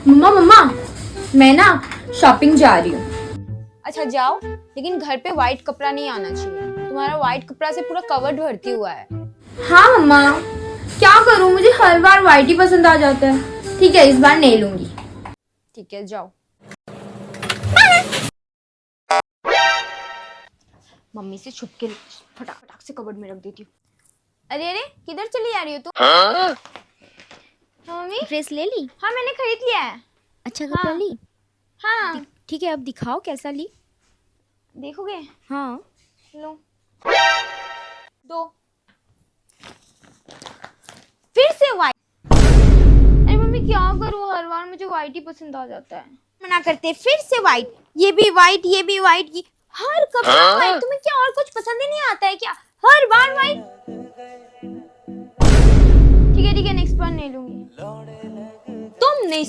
मम्मा मम्मा, मैं ना शॉपिंग जा रही हूँ। अच्छा जाओ, लेकिन घर पे व्हाइट कपड़ा नहीं आना चाहिए। तुम्हारा व्हाइट कपड़ा से पूरा कवर्ड भरती हुआ है। हाँ मम्मा, क्या करूँ, मुझे हर बार व्हाइट ही पसंद आ जाता है। ठीक है, इस बार नहीं लूंगी। ठीक है जाओ। मम्मी से छुप के फटाक से कवर्ड में रख देती हूँ। अरे अरे, किधर चली आ रही हो तुम? हाँ? मम्मी ड्रेस ले ली? हाँ मैंने खरीद लिया है। अच्छा कपड़ा ली? हाँ ठीक है, अब दिखाओ कैसा ली। देखोगे? हाँ लो दो। फिर से व्हाइट। अरे मम्मी क्या करूँ, हर बार मुझे व्हाइट ही पसंद आ जाता है। मना करते, फिर से व्हाइट, ये भी व्हाइट, ये भी व्हाइट, ये हर कपड़ा व्हाइट। तुम्हें क्या और कुछ पसंद ही नहीं आता है क्या? हर बार व्हाइट। ठीक है नेक्स्ट बार नहीं लूंगी। तुम नहीं